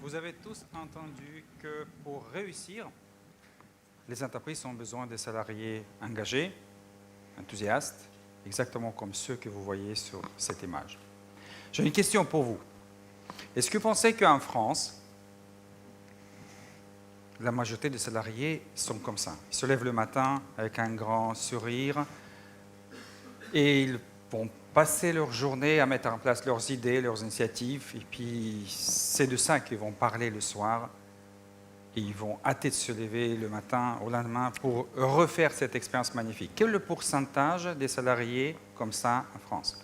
Vous avez tous entendu que pour réussir, les entreprises ont besoin de salariés engagés, enthousiastes, exactement comme ceux que vous voyez sur cette image. J'ai une question pour vous. Est-ce que vous pensez qu'en France, la majorité des salariés sont comme ça? Ils se lèvent le matin avec un grand sourire et ils vont passer leur journée à mettre en place leurs idées, leurs initiatives, et puis c'est de ça qu'ils vont parler le soir. Et ils vont hâter de se lever le matin au lendemain pour refaire cette expérience magnifique. Quel est le pourcentage des salariés comme ça en France?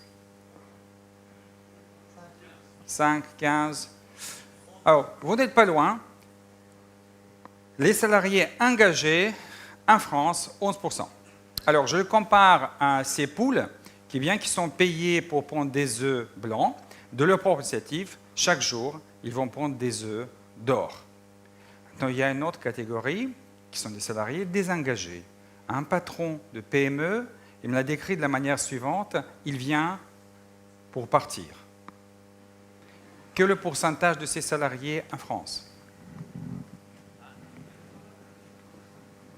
5, 15. Alors, vous n'êtes pas loin. Les salariés engagés en France, 11%. Alors, je le compare à ces poules qui, bien qu'ils sont payés pour prendre des œufs blancs, de leur propre initiative, chaque jour, ils vont prendre des œufs d'or. Maintenant, il y a une autre catégorie qui sont des salariés désengagés. Un patron de PME, il me l'a décrit de la manière suivante, il vient pour partir. Quel est le pourcentage de ces salariés en France?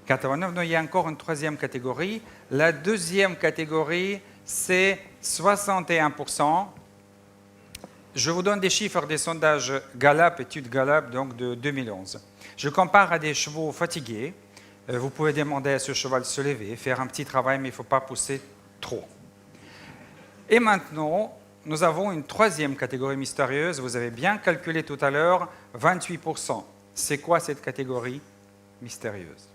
89, non, il y a encore une troisième catégorie. La deuxième catégorie, c'est 61%. Je vous donne des chiffres des sondages Gallup, études Gallup, donc de 2011. Je compare à des chevaux fatigués. Vous pouvez demander à ce cheval de se lever, faire un petit travail, mais il ne faut pas pousser trop. Et maintenant, nous avons une troisième catégorie mystérieuse. Vous avez bien calculé tout à l'heure, 28%. C'est quoi cette catégorie mystérieuse?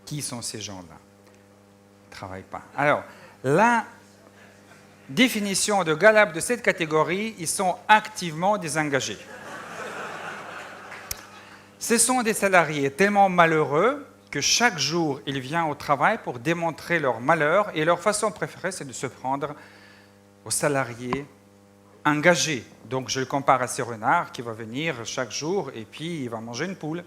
Qui sont ces gens-là? Ils ne travaillent pas. Alors, la définition de Gallup de cette catégorie, ils sont activement désengagés. Ce sont des salariés tellement malheureux que chaque jour, ils viennent au travail pour démontrer leur malheur et leur façon préférée, c'est de se prendre aux salariés engagés. Donc, je le compare à ces renards qui va venir chaque jour et puis il va manger une poule.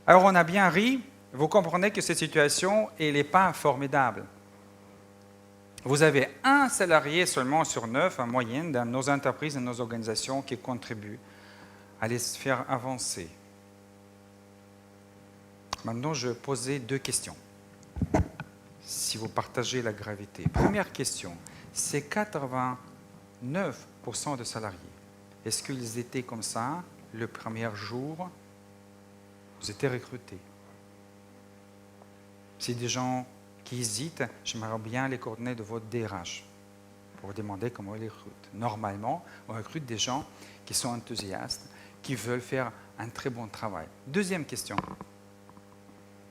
Alors, on a bien ri. Vous comprenez que cette situation, elle n'est pas formidable. Vous avez un salarié seulement sur 9 en moyenne dans nos entreprises et nos organisations qui contribuent à les faire avancer. Maintenant, je vais poser deux questions, si vous partagez la gravité. Première question, c'est 89% de salariés. Est-ce qu'ils étaient comme ça le premier jour? Vous étiez recrutés. C'est des gens qui hésitent, j'aimerais bien les coordonnées de votre DRH pour demander comment ils les recrutent. Normalement, on recrute des gens qui sont enthousiastes, qui veulent faire un très bon travail. Deuxième question.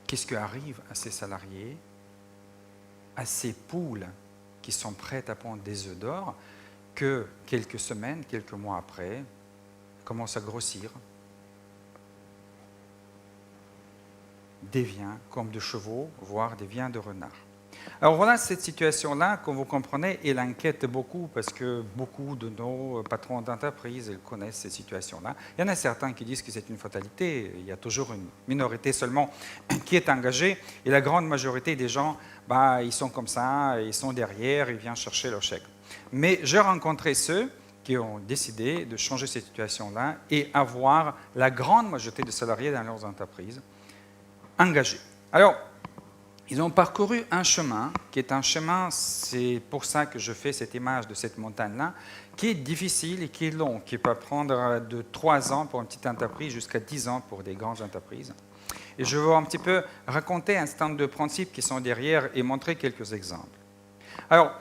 Qu'est-ce qui arrive à ces salariés, à ces poules qui sont prêtes à prendre des œufs d'or, que quelques semaines, quelques mois après, commencent à grossir, devient comme de chevaux, voire devient de renards. Alors voilà, cette situation-là, comme vous comprenez, elle inquiète beaucoup parce que beaucoup de nos patrons d'entreprise connaissent ces situations-là. Il y en a certains qui disent que c'est une fatalité. Il y a toujours une minorité seulement qui est engagée et la grande majorité des gens, ils sont comme ça, ils sont derrière, ils viennent chercher leur chèque. Mais j'ai rencontré ceux qui ont décidé de changer cette situation-là et avoir la grande majorité de salariés dans leurs entreprises engagés. Alors, ils ont parcouru un chemin, qui est un chemin, c'est pour ça que je fais cette image de cette montagne-là, qui est difficile et qui est long, qui peut prendre de 3 ans pour une petite entreprise jusqu'à 10 ans pour des grandes entreprises. Et je vais un petit peu raconter un certain nombre de principes qui sont derrière et montrer quelques exemples. Alors,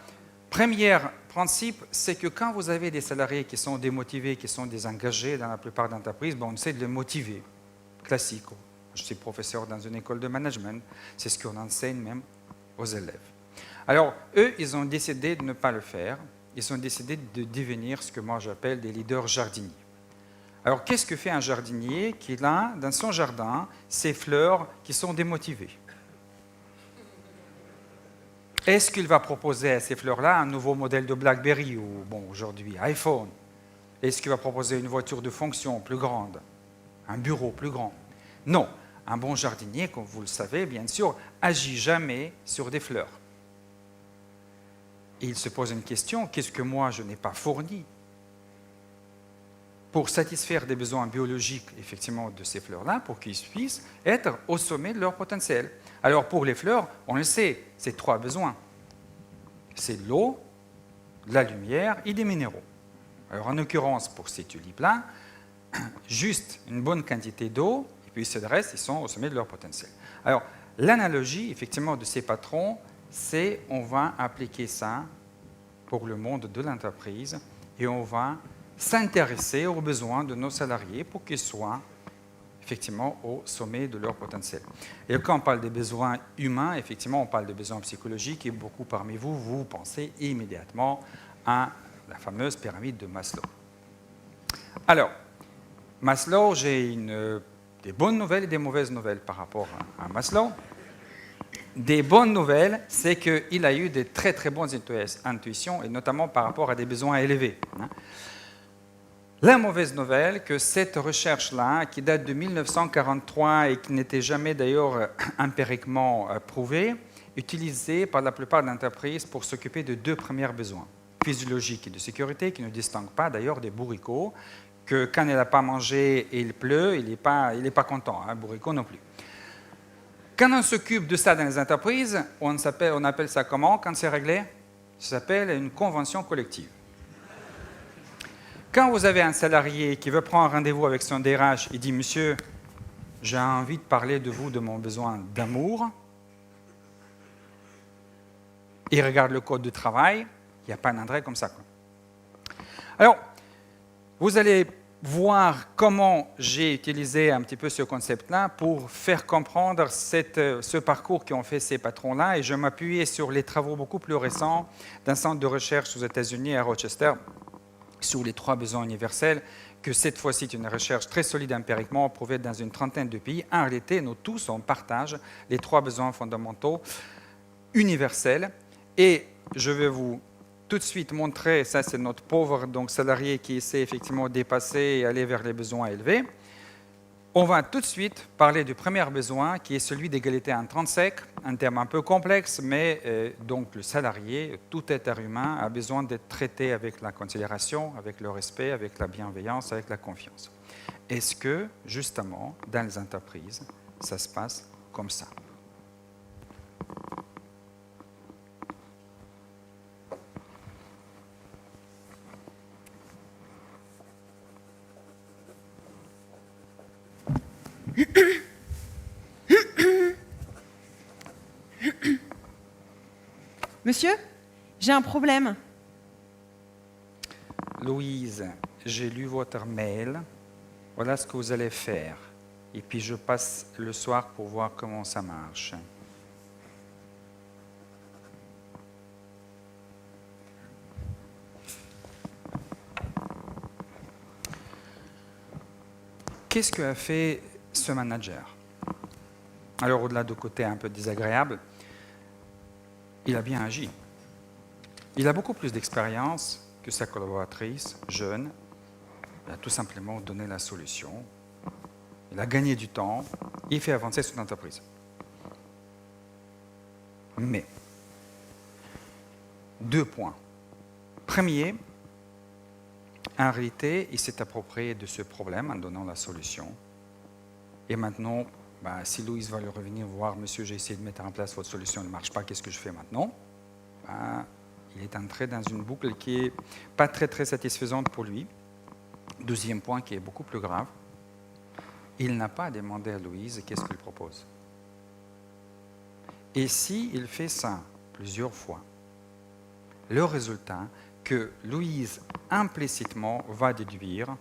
premier principe, c'est que quand vous avez des salariés qui sont démotivés, qui sont désengagés dans la plupart des entreprises, on essaie de les motiver, classique. Je suis professeur dans une école de management, c'est ce qu'on enseigne même aux élèves. Alors, eux, ils ont décidé de ne pas le faire, ils ont décidé de devenir ce que moi j'appelle des leaders jardiniers. Alors, qu'est-ce que fait un jardinier qui a dans son jardin ces fleurs qui sont démotivées? Est-ce qu'il va proposer à ces fleurs-là un nouveau modèle de BlackBerry ou, aujourd'hui, iPhone? Est-ce qu'il va proposer une voiture de fonction plus grande? Un bureau plus grand? Non. Un bon jardinier, comme vous le savez, bien sûr, agit jamais sur des fleurs. Et il se pose une question, qu'est-ce que moi je n'ai pas fourni? pour satisfaire des besoins biologiques, effectivement, de ces fleurs-là, pour qu'ils puissent être au sommet de leur potentiel. Alors, pour les fleurs, on le sait, c'est 3 besoins. C'est de l'eau, de la lumière et des minéraux. Alors, en l'occurrence, pour ces tulipes-là, juste une bonne quantité d'eau, et puis le reste, ils sont au sommet de leur potentiel. Alors, l'analogie, effectivement, de ces patrons, c'est on va appliquer ça pour le monde de l'entreprise et on va s'intéresser aux besoins de nos salariés pour qu'ils soient effectivement au sommet de leur potentiel. Et quand on parle des besoins humains, effectivement, on parle des besoins psychologiques et beaucoup parmi vous, vous pensez immédiatement à la fameuse pyramide de Maslow. Alors, Maslow, j'ai des bonnes nouvelles et des mauvaises nouvelles par rapport à Maslow. Des bonnes nouvelles, c'est qu'il a eu des très très bonnes intuitions, et notamment par rapport à des besoins élevés. La mauvaise nouvelle, que cette recherche-là, qui date de 1943 et qui n'était jamais d'ailleurs empiriquement prouvée, utilisée par la plupart des entreprises pour s'occuper de 2 premiers besoins, physiologiques et de sécurité, qui ne distinguent pas d'ailleurs des bourricots, que quand il n'a pas mangé et il pleut, il n'est pas content, hein, bourricot non plus. Quand on s'occupe de ça dans les entreprises, on appelle ça comment quand c'est réglé? Ça s'appelle une convention collective. Quand vous avez un salarié qui veut prendre un rendez-vous avec son DRH, il dit « Monsieur, j'ai envie de parler de vous, de mon besoin d'amour », il regarde le code de travail, il n'y a pas un endroit comme ça. Alors, vous allez voir comment j'ai utilisé un petit peu ce concept-là pour faire comprendre ce parcours qu'ont fait ces patrons-là, et je m'appuyais sur les travaux beaucoup plus récents d'un centre de recherche aux États-Unis, à Rochester, sur les 3 besoins universels, que cette fois-ci est une recherche très solide empiriquement, prouvée dans une trentaine de pays. En réalité, nous tous, on partage les 3 besoins fondamentaux universels. Et je vais vous tout de suite montrer, ça c'est notre pauvre salarié qui essaie effectivement de dépasser et aller vers les besoins élevés. On va tout de suite parler du premier besoin, qui est celui d'égalité entre sexes, un terme un peu complexe, mais donc le salarié, tout être humain, a besoin d'être traité avec la considération, avec le respect, avec la bienveillance, avec la confiance. Est-ce que, justement, dans les entreprises, ça se passe comme ça? Monsieur, j'ai un problème. Louise, j'ai lu votre mail. Voilà ce que vous allez faire. Et puis je passe le soir pour voir comment ça marche. Qu'est-ce qu'a fait ce manager? Alors, au-delà du côté un peu désagréable, il a bien agi. Il a beaucoup plus d'expérience que sa collaboratrice jeune. Il a tout simplement donné la solution. Il a gagné du temps. Il fait avancer son entreprise. Mais, 2 points. Premier, en réalité, il s'est approprié de ce problème en donnant la solution. Et maintenant, si Louise va lui revenir voir, monsieur, j'ai essayé de mettre en place votre solution, elle ne marche pas, qu'est-ce que je fais maintenant? Il est entré dans une boucle qui n'est pas très, très satisfaisante pour lui. 2e point qui est beaucoup plus grave, il n'a pas demandé à Louise qu'est-ce qu'il propose. Et s'il fait ça plusieurs fois, le résultat, que Louise implicitement va déduire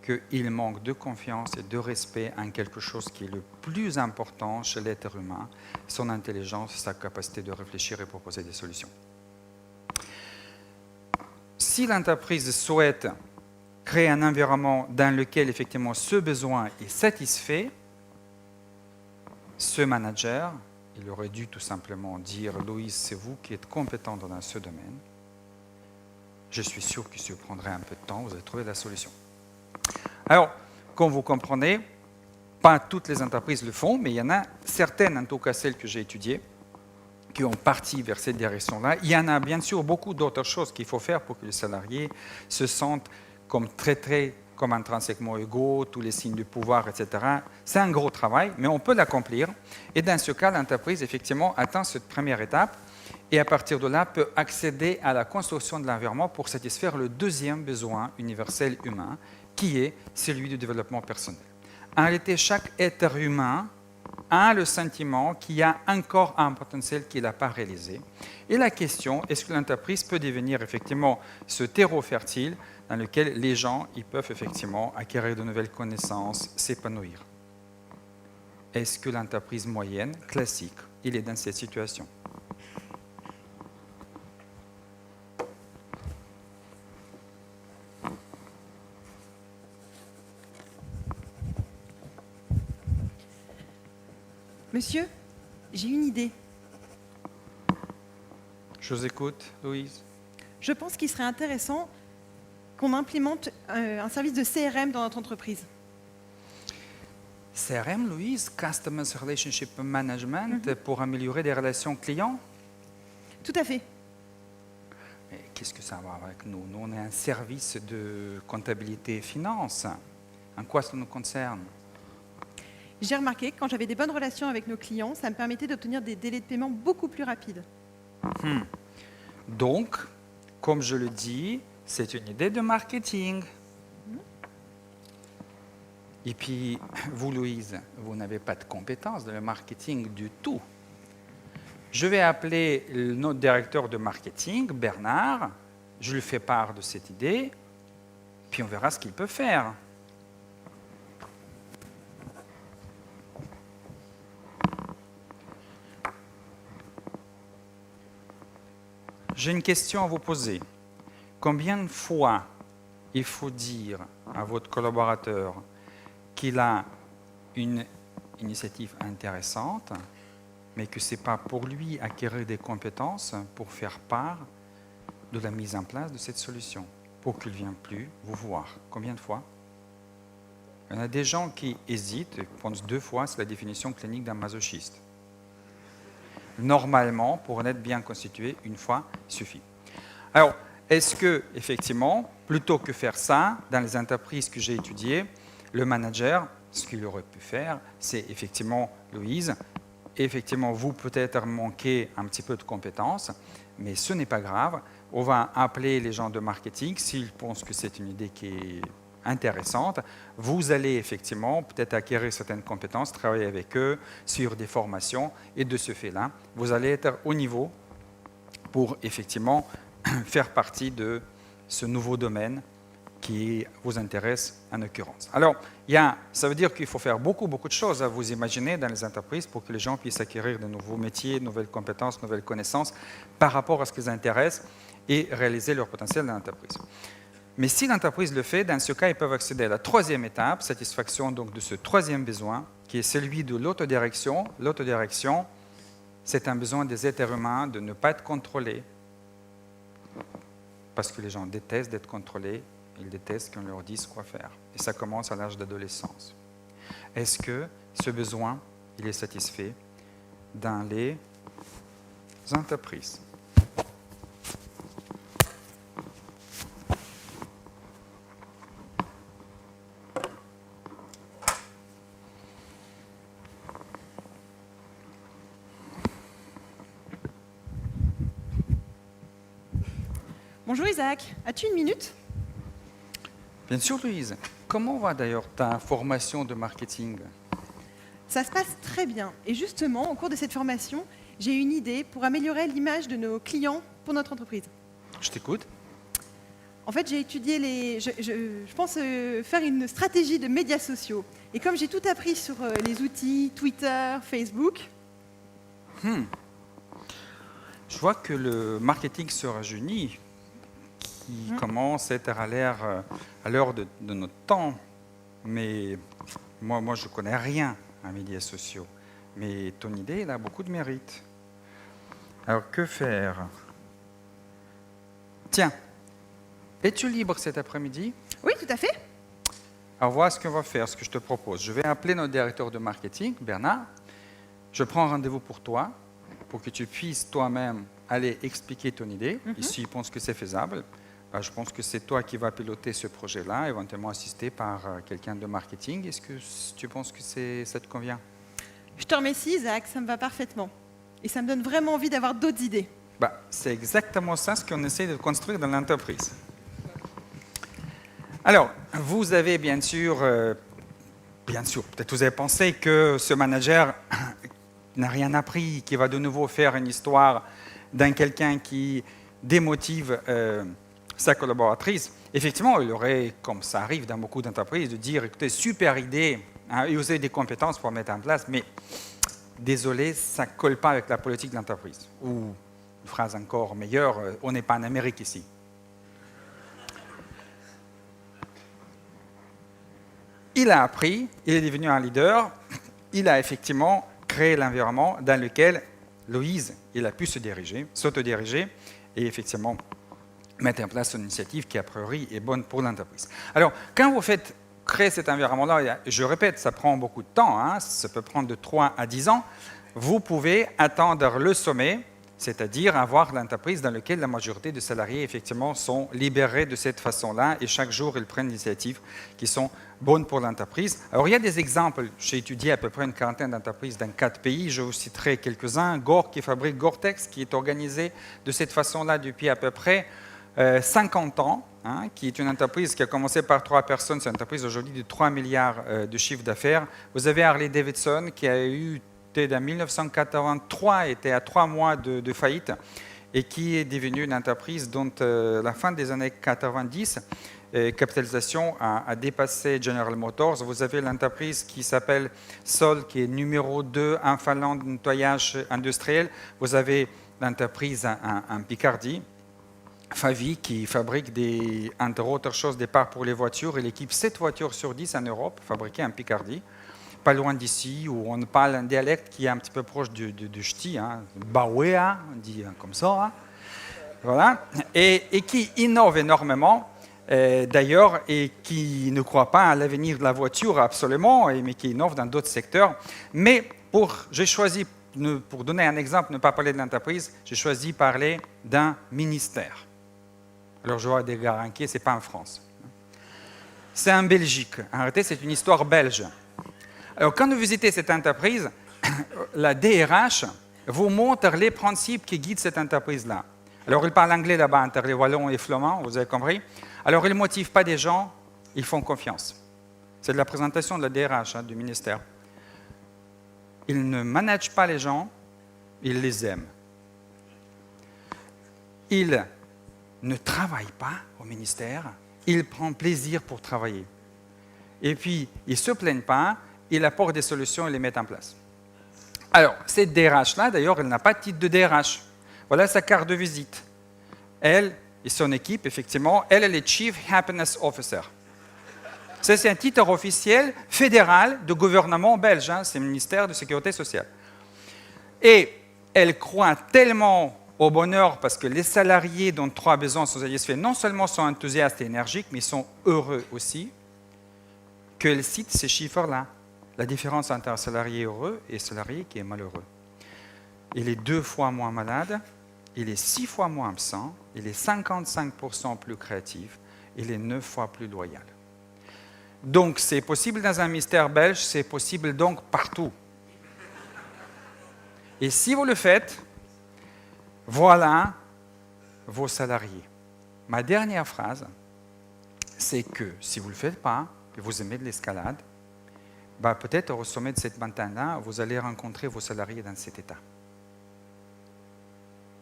qu'il manque de confiance et de respect en quelque chose qui est le plus important chez l'être humain, son intelligence, sa capacité de réfléchir et proposer des solutions. Si l'entreprise souhaite créer un environnement dans lequel effectivement ce besoin est satisfait, ce manager, il aurait dû tout simplement dire « Louise, c'est vous qui êtes compétente dans ce domaine. Je suis sûr qu'il se prendrait un peu de temps, vous allez trouver la solution. » Alors, comme vous comprenez, pas toutes les entreprises le font, mais il y en a certaines, en tout cas celles que j'ai étudiées, qui ont parti vers cette direction-là. Il y en a bien sûr beaucoup d'autres choses qu'il faut faire pour que les salariés se sentent comme comme intrinsèquement égaux, tous les signes du pouvoir, etc. C'est un gros travail, mais on peut l'accomplir. Et dans ce cas, l'entreprise, effectivement, atteint cette première étape et à partir de là, peut accéder à la construction de l'environnement pour satisfaire le deuxième besoin universel humain, qui est celui du développement personnel. En réalité, chaque être humain a le sentiment qu'il y a encore un potentiel qu'il n'a pas réalisé. Et la question, est-ce que l'entreprise peut devenir effectivement ce terreau fertile dans lequel les gens ils peuvent effectivement acquérir de nouvelles connaissances, s'épanouir? Est-ce que l'entreprise moyenne, classique, il est dans cette situation? Monsieur, j'ai une idée. Je vous écoute, Louise. Je pense qu'il serait intéressant qu'on implémente un service de CRM dans notre entreprise. CRM, Louise, Customer Relationship Management, pour améliorer les relations clients. Tout à fait. Mais qu'est-ce que ça va avec nous? Nous, on est un service de comptabilité et finance. En quoi ça nous concerne? J'ai remarqué que quand j'avais des bonnes relations avec nos clients, ça me permettait d'obtenir des délais de paiement beaucoup plus rapides. Donc, comme je le dis, c'est une idée de marketing. Et puis, vous, Louise, vous n'avez pas de compétences dans le marketing du tout. Je vais appeler notre directeur de marketing, Bernard. Je lui fais part de cette idée, puis on verra ce qu'il peut faire. J'ai une question à vous poser. Combien de fois il faut dire à votre collaborateur qu'il a une initiative intéressante, mais que ce n'est pas pour lui acquérir des compétences pour faire part de la mise en place de cette solution, pour qu'il ne vienne plus vous voir? Combien de fois? Il y en a des gens qui hésitent et pensent 2 fois, c'est la définition clinique d'un masochiste. Normalement, pour être bien constitué, 1 fois suffit. Alors, est-ce que, effectivement, plutôt que faire ça, dans les entreprises que j'ai étudiées, le manager, ce qu'il aurait pu faire, c'est effectivement, Louise, effectivement, vous peut-être manquez un petit peu de compétences, mais ce n'est pas grave. On va appeler les gens de marketing s'ils pensent que c'est une idée qui est intéressante. Vous allez effectivement peut-être acquérir certaines compétences, travailler avec eux sur des formations et de ce fait-là, vous allez être au niveau pour effectivement faire partie de ce nouveau domaine qui vous intéresse en l'occurrence. Alors, ça veut dire qu'il faut faire beaucoup de choses, à vous imaginer, dans les entreprises pour que les gens puissent acquérir de nouveaux métiers, de nouvelles compétences, de nouvelles connaissances par rapport à ce qui les intéresse et réaliser leur potentiel dans l'entreprise. Mais si l'entreprise le fait, dans ce cas, ils peuvent accéder à la 3e étape, satisfaction donc de ce 3e besoin, qui est celui de l'autodirection. L'autodirection, c'est un besoin des êtres humains de ne pas être contrôlés, parce que les gens détestent d'être contrôlés, ils détestent qu'on leur dise quoi faire. Et ça commence à l'âge d'adolescence. Est-ce que ce besoin, il est satisfait dans les entreprises? Bonjour Isaac, as-tu une minute? Bien sûr, Louise. Comment va d'ailleurs ta formation de marketing? Ça se passe très bien. Et justement, au cours de cette formation, j'ai une idée pour améliorer l'image de nos clients pour notre entreprise. Je t'écoute. En fait, j'ai étudié je pense faire une stratégie de médias sociaux. Et comme j'ai tout appris sur les outils Twitter, Facebook... Je vois que le marketing se rajeunit, qui commence à être à l'heure de notre temps. Mais moi, je ne connais rien en médias sociaux. Mais ton idée, elle a beaucoup de mérite. Alors, que faire? Tiens, es-tu libre cet après-midi? Oui, tout à fait. Alors, voilà ce qu'on va faire, ce que je te propose. Je vais appeler notre directeur de marketing, Bernard. Je prends rendez-vous pour toi, pour que tu puisses toi-même aller expliquer ton idée, et s'il pense que c'est faisable. Je pense que c'est toi qui vas piloter ce projet-là, éventuellement assisté par quelqu'un de marketing. Est-ce que tu penses que ça te convient? Je te remercie, Isaac, ça me va parfaitement. Et ça me donne vraiment envie d'avoir d'autres idées. C'est exactement ça ce qu'on essaie de construire dans l'entreprise. Alors, vous avez bien sûr, peut-être vous avez pensé que ce manager n'a rien appris, qui va de nouveau faire une histoire d'un quelqu'un qui démotive sa collaboratrice. Effectivement, il aurait, comme ça arrive dans beaucoup d'entreprises, de dire, écoutez, super idée, hein, et vous avez des compétences pour mettre en place, mais désolé, ça ne colle pas avec la politique de l'entreprise. Ou, une phrase encore meilleure, on n'est pas en Amérique ici. Il a appris, il est devenu un leader, il a effectivement créé l'environnement dans lequel Loïse, il a pu s'autodiriger et effectivement mettre en place une initiative qui, a priori, est bonne pour l'entreprise. Alors, quand vous faites créer cet environnement-là, je répète, ça prend beaucoup de temps, hein, ça peut prendre de 3 à 10 ans, vous pouvez attendre le sommet, c'est-à-dire avoir l'entreprise dans laquelle la majorité des salariés, effectivement, sont libérés de cette façon-là et chaque jour, ils prennent des initiatives qui sont bonnes pour l'entreprise. Alors, il y a des exemples. J'ai étudié à peu près une quarantaine d'entreprises dans 4 pays. Je vous citerai quelques-uns. Gore, qui fabrique Gore-Tex, qui est organisé de cette façon-là depuis à peu près 50 ans, hein, qui est une entreprise qui a commencé par 3 personnes. C'est une entreprise aujourd'hui de 3 milliards de chiffre d'affaires. Vous avez Harley-Davidson, qui a eu en 1983, était à 3 mois de faillite et qui est devenue une entreprise dont la fin des années 90, capitalisation a dépassé General Motors. Vous avez l'entreprise qui s'appelle Sol, qui est numéro 2 en Finlande de nettoyage industriel. Vous avez l'entreprise en Picardie, Favi, qui fabrique, entre autres choses, des parts pour les voitures. Il équipe 7 voitures sur 10 en Europe, fabriquées en Picardie. Pas loin d'ici, où on parle un dialecte qui est un petit peu proche du ch'ti, hein, Bawea, on dit comme ça, hein, voilà, et qui innove énormément, d'ailleurs, et qui ne croit pas à l'avenir de la voiture absolument, mais qui innove dans d'autres secteurs. Mais j'ai choisi, pour donner un exemple, ne pas parler de l'entreprise, j'ai choisi de parler d'un ministère. Alors je vois des gars inquiets, ce n'est pas en France. C'est en Belgique. En réalité, c'est une histoire belge. Alors, quand vous visitez cette entreprise, la DRH vous montre les principes qui guident cette entreprise-là. Alors, ils parlent anglais là-bas entre les Wallons et les Flamands, vous avez compris. Alors, ils ne motivent pas des gens, ils font confiance. C'est de la présentation de la DRH, hein, du ministère. Ils ne managent pas les gens, ils les aiment. Ils ne travaillent pas au ministère, ils prennent plaisir pour travailler. Et puis, ils ne se plaignent pas, il apporte des solutions et les met en place. Alors, cette DRH-là, d'ailleurs, elle n'a pas de titre de DRH. Voilà sa carte de visite. Elle et son équipe, effectivement, elle est Chief Happiness Officer. Ça, c'est un titre officiel fédéral de gouvernement belge, hein, c'est le ministère de la Sécurité sociale. Et elle croit tellement au bonheur parce que les salariés dont 3 besoins sont satisfaits, non seulement sont enthousiastes et énergiques, mais sont heureux aussi, qu'elle cite ces chiffres-là. La différence entre un salarié heureux et un salarié qui est malheureux. Il est 2 fois moins malade, il est 6 fois moins absent, il est 55% plus créatif, il est 9 fois plus loyal. Donc, c'est possible dans un ministère belge, c'est possible donc partout. Et si vous le faites, voilà vos salariés. Ma dernière phrase, c'est que si vous ne le faites pas, et vous aimez de l'escalade, peut-être au sommet de cette montagne-là, vous allez rencontrer vos salariés dans cet état.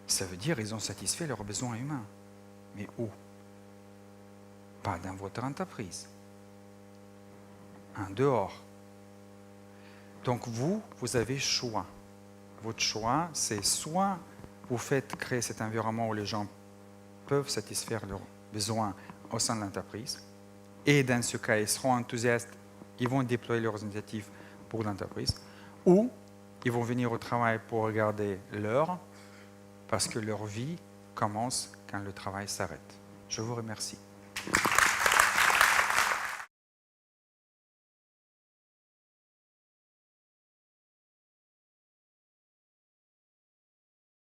Ça veut dire qu'ils ont satisfait leurs besoins humains. Mais où? Pas dans votre entreprise. En dehors. Donc vous avez choix. Votre choix, c'est soit vous faites créer cet environnement où les gens peuvent satisfaire leurs besoins au sein de l'entreprise, et dans ce cas, ils seront enthousiastes, ils vont déployer leurs initiatives pour l'entreprise, ou ils vont venir au travail pour regarder l'heure, parce que leur vie commence quand le travail s'arrête. Je vous remercie.